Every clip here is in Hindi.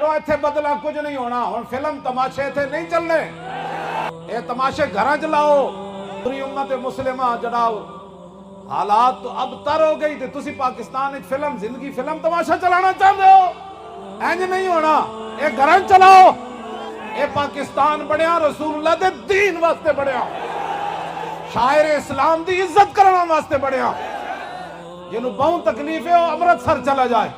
पुत्रो इत्थे बदला कुछ नहीं होना। हुण फिल्म तमाशे इत्थे नहीं चलने, ये तमाशे घरां च लाओ। पूरी उम्मत मुस्लिमा जनाब हालात तो अब तर हो गई, तुसी पाकिस्तान एक फिल्म जिंदगी फिल्म तमाशा चलाना चाहते हो, इंज नहीं होना। ये घरां चलाओ। ये पाकिस्तान बढ़िया रसूलुल्लाह दे दीन वास्ते बढ़िया, शायर इस्लाम की इज्जत करने वास्ते बढ़िया। जिन्होंने बहुत तकलीफ है अमृतसर चला जाए,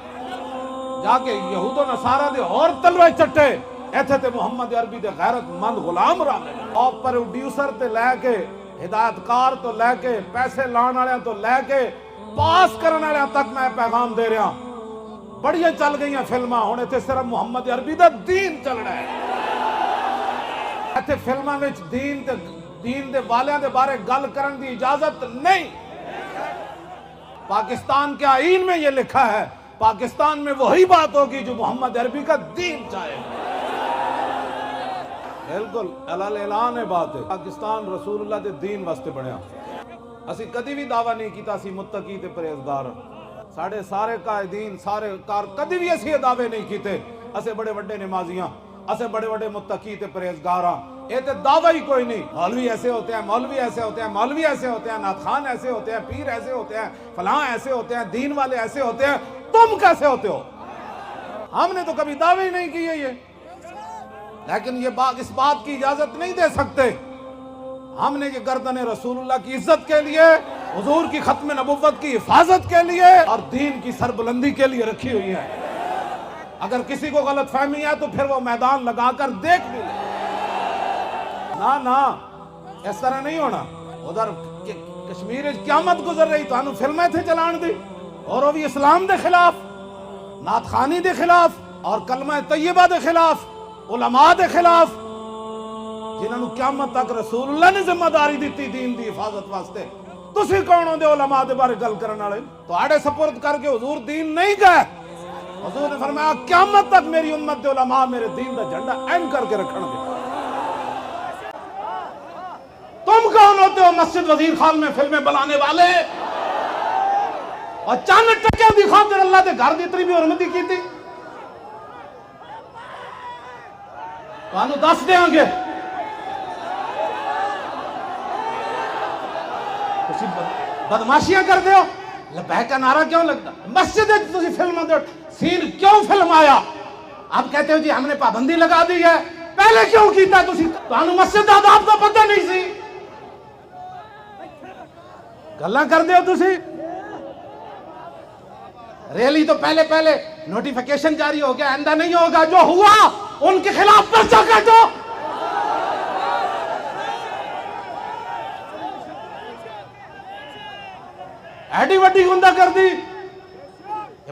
जाके यहूदो नसारा दे और तलवे चट्टे। इत्थे ते मुहम्मद अरबी दे गैरतमंद गुलाम रह और प्रोड्यूसर ते लैके हिदायतकार तो लैके पैसे लाने वाले तो लैके पास करने वाले तक मैं पैगाम दे रहा। बड़िया चल गई फिल्मां, हुण इत्थे सिर्फ मुहम्मद अरबी दा दीन चलना है। इत्थे फिल्मां विच दीन दे वालियां दे बारे गल करन दी इजाजत नहीं। पाकिस्तान के आईन में ये लिखा है, पाकिस्तान में वही बात होगी जो मोहम्मद अरबी का दीन चाहे। बिल्कुल अलल ऐलान है बात है। पाकिस्तान रसूलुल्लाह दे दीन वास्ते बनया। असी कदी भी दावा नहीं किया असी मुत्तकी ते परहेजगार, साढ़े सारे कायदीन सारे कार कदी भी असी दावे नहीं किए असे बड़े बड़े नमाजियां, असे बड़े बड़े मुत्तकी ते परहेजगार। ये तो दावा ही कोई नहीं। मौलवी ऐसे होते हैं, मौलवी ऐसे होते हैं, मौलवी ऐसे होते हैं, नाथ खान ऐसे होते हैं, पीर ऐसे होते हैं, फलां ऐसे होते हैं, दीन वाले ऐसे होते हैं। तुम कैसे होते हो? हमने तो कभी दावे ही नहीं किए ये। लेकिन ये बात इस बात की इजाजत नहीं दे सकते। हमने ये गर्दन रसूलुल्लाह की इज्जत के लिए, हुजूर की खत्म नबुव्वत की हिफाजत के लिए और दीन की सरबुलंदी के लिए रखी हुई है। अगर किसी को गलत फहमी है तो फिर वो मैदान लगाकर देख भी ले। ना ना इस तरह नहीं होना। उधर कश्मीर क़यामत गुजर रही तो फिल्में थे चलान दी, और वो भी इस्लाम के खिलाफ, नात खानी के खिलाफ और कलमा तैयबा के खिलाफ, उलमा के खिलाफ, जिन्होंने क़यामत तक रसूलुल्लाह ने जिम्मेदारी दी दीन की हिफाजत वास्ते। तुसी कौन होंदे उलमा के बारे गल करने वाले? तुहाडे सपुर्द करके हुजूर दीन नहीं गए। हुजूर ने फरमाया क़यामत तक मेरी उम्मत के उलमा मेरे दीन का झंडा ऐन करके रखणगे। तुम कौन होते हो मस्जिद वजीर खान में फिल्में बनाने वाले? और चंद टक्के की खातिर अल्लाह के घर की इतनी भी हुरमती की थी। तुहानू दस देंगे। तुसी बदमाशियां करते हो। लबैक का नारा क्यों लगता? मस्जिद तुसी फिल्म दे सीन क्यों फिल्म आया? आप कहते हो जी हमने पाबंदी लगा दी है। पहले क्यों कीता? तुसी तुहानू मस्जिद दा आदाब तो पता नहीं सी। गल्लां करदे हो तुसी। रैली तो पहले पहले नोटिफिकेशन जारी हो गया, आइंदा नहीं होगा। जो हुआ उनके खिलाफ पर्चा काटो। एडी वड्डी गुंडा कर दी।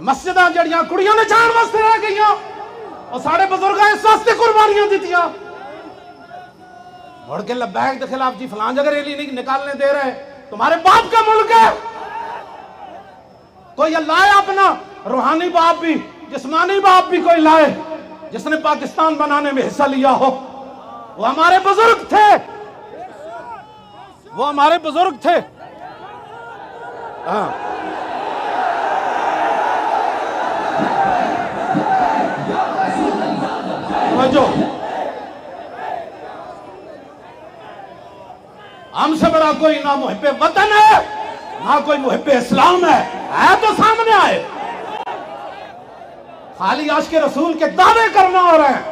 मस्जिद जड़ियां कुड़ियों ने जान वास्ते रह गई और साढ़े बुजुर्ग इस वास्ते कुर्बानियां दितियां। मुड़ के लबैक के खिलाफ जी फलां जगह रैली नहीं निकालने दे रहे। तुम्हारे बाप का मुल्क है। कोई लाए अपना रूहानी बाप भी, जिस्मानी बाप भी कोई लाए जिसने पाकिस्तान बनाने में हिस्सा लिया हो। वो हमारे बुजुर्ग थे, वो हमारे बुजुर्ग थे। हाँ समझो, हमसे बड़ा कोई ना मुहिब्बे वतन है ना कोई मुहिब्बे इस्लाम है तो सामने आए। खाली आशिक़े रसूल के दावे करना हो रहे हैं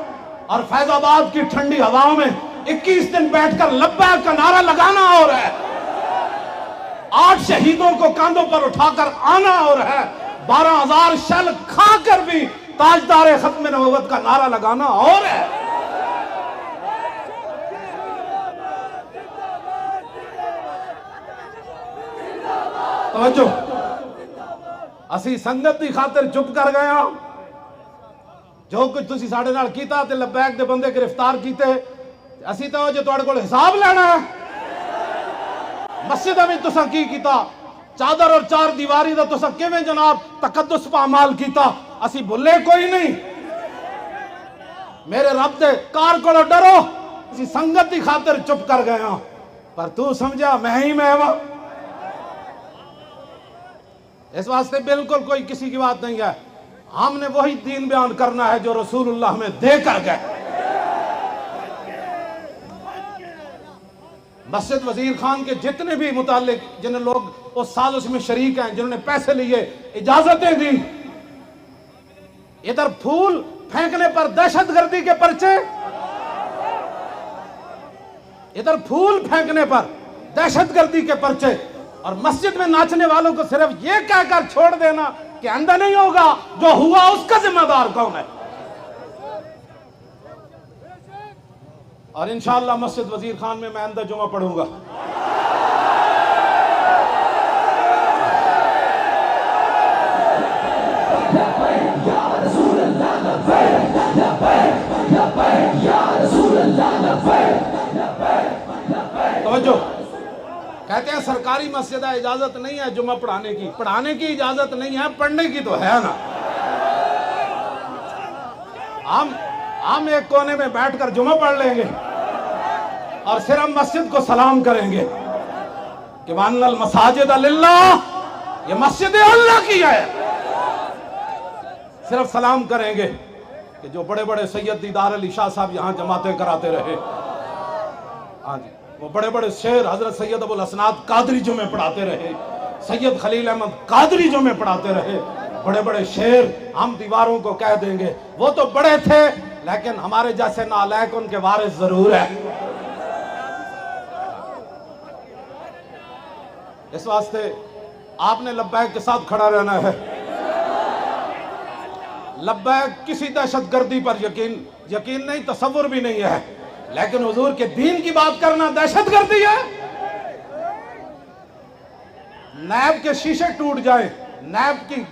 और फैजाबाद की ठंडी हवाओं में 21 दिन बैठकर लब्बैक का नारा लगाना हो रहा है। 8 शहीदों को कांधों पर उठाकर आना हो रहा है। 12,000 शल खाकर भी ताजदार खत्म नबुव्वत का नारा लगाना हो रहा है। तवज्जो, असी संगत की खातिर चुप कर गए। जो कुछ तुसी साडे नाल कीता ते लबैक दे बंदे गिरफ्तार कीते, असी तो जो तुहाडे कोल हिसाब लेना है। मस्जिद में तुसा की कीता? चादर और चार दीवारी दा तुसा किवें जनाब तकद्दुस पामाल कीता? असी भुले कोई नहीं। मेरे रब दे कार कोलों डरो। असी संगत की खातिर चुप कर गए, पर तू समझा मैं ही मैं वा। इस वास्ते बिल्कुल कोई किसी की बात नहीं है। हमने वही दीन बयान करना है जो रसूलुल्लाह हमें देकर गए। मस्जिद वजीर खान के जितने भी मुतालिक जिन लोग उस साजिश में शरीक हैं, जिन्होंने पैसे लिए, इजाजतें दी, इधर फूल फेंकने पर दहशतगर्दी के पर्चे, इधर फूल फेंकने पर दहशतगर्दी के पर्चे, और मस्जिद में नाचने वालों को सिर्फ ये कहकर छोड़ देना कि अंदर नहीं होगा, जो हुआ उसका जिम्मेदार कौन है। और इंशाअल्लाह मस्जिद वजीर खान में मैं अंदर जुमा पढ़ूंगा। तवज्जो, कहते हैं सरकारी मस्जिद है, इजाजत नहीं है जुमा पढ़ाने की। पढ़ाने की इजाजत नहीं है, पढ़ने की तो है ना। हम एक कोने में बैठकर जुमा पढ़ लेंगे और सिर्फ मस्जिद को सलाम करेंगे कि वन्नल मसाजिद लिल्लाह, ये मस्जिद अल्लाह की है। सिर्फ सलाम करेंगे कि जो बड़े बड़े सैयद दीदार अली शाह साहब यहां जमातें कराते रहे, हाँ जी, वो बड़े बड़े शेर हजरत सैयद अबुल हसनात कादरी जुमे पढ़ाते रहे, सैयद खलील अहमद कादरी जुमे पढ़ाते रहे, बड़े बड़े शेर हम दीवारों को कह देंगे। वो तो बड़े थे, लेकिन हमारे जैसे नालायक उनके वारिस जरूर है। इस वास्ते आपने लब्बैक के साथ खड़ा रहना है। लब्बैक किसी दहशतगर्दी पर यकीन नहीं, तसव्वुर भी नहीं है, लेकिन हुजूर के दीन की बात करना दहशतगर्दी है। नैब के शीशे टूट जाए, नैब की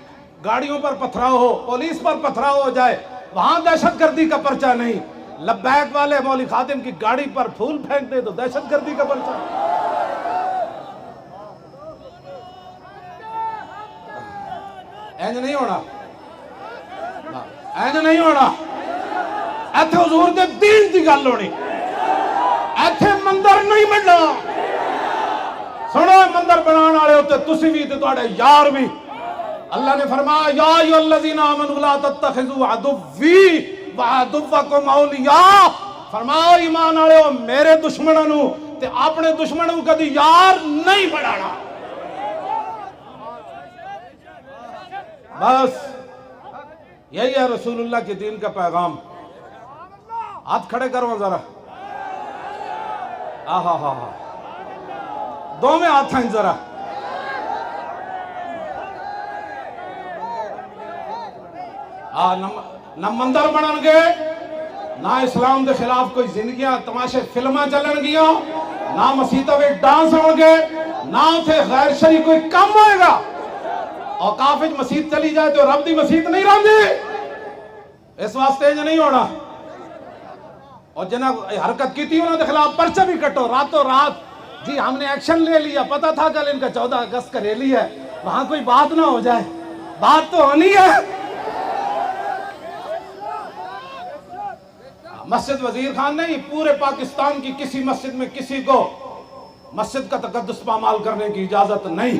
गाड़ियों पर पथराव हो, पुलिस पर पथराव हो जाए, वहां दहशतगर्दी का पर्चा नहीं। लब्बैक वाले मौली खातिम की गाड़ी पर फूल फेंक दे तो दहशतगर्दी का पर्चा। इंज नहीं होना, इंज नहीं होना। इत्थे हुजूर दे दीन दी गल होनी, इत्थे मंदिर नहीं बनना। सुनो, मंदिर बनाने वाले उत्ते तुसी भी ते तुहाडे यार भी। अल्लाह ने फरमाया या अय्युहल्लज़ीना आमनू ला तत्तखिज़ू अदुव्वी व अदुव्वकुम औलिया। फरमाया ईमान वालेओ, मेरे दुश्मनों नू ते अपने दुश्मनों को कदी यार नहीं बनाना। बस यही है रसूलुल्लाह के दीन का पैगाम। हाथ खड़े करो जरा, आहा हा हा, दो में हाथ हैं जरा। ना मंदिर बननगे, ना इस्लाम के खिलाफ कोई जिंदगियां तमाशे फिल्मां चलनगियां, ना मसीता में डांस होंगे, ना उथे गैर शरी कोई काम होएगा। और काफिज मसीत चली जाए तो रब दी मसीत नहीं रही। इस वास्ते नहीं होना। और जना हरकत की थी उन्होंने खिलाफ पर्चा भी कटो रातों रात। जी हमने एक्शन ले लिया, पता था कल इनका 14 अगस्त का रैली है, वहां कोई बात ना हो जाए। बात तो होनी है। मस्जिद वजीर खान नहीं, पूरे पाकिस्तान की किसी मस्जिद में किसी को मस्जिद का तकद्दुस पामाल करने की इजाजत नहीं।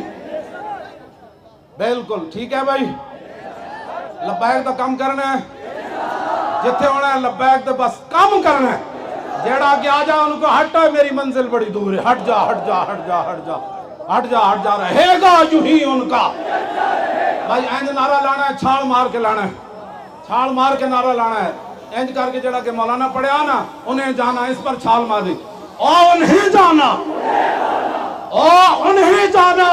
बिल्कुल ठीक है भाई, लब्बैक तो कम करना है, जिथे होना है लब्बैक तो बस कम करना है। जेड़ा के आ जा उनको हटो, मेरी मंजिल बड़ी दूर है, हट जा हट जा हट जा हट जा हट जा हट जा, रहेगा यूं ही उनका। भाई इंज नारा लाना है, छाल मार के लाना है, छाल मार के नारा लाना है। इंज करके जेड़ा के मौलाना पढ़िया ना, उन्हें जाना, इस पर छाल मारी, और उन्हें जाना, और उन्हें जाना।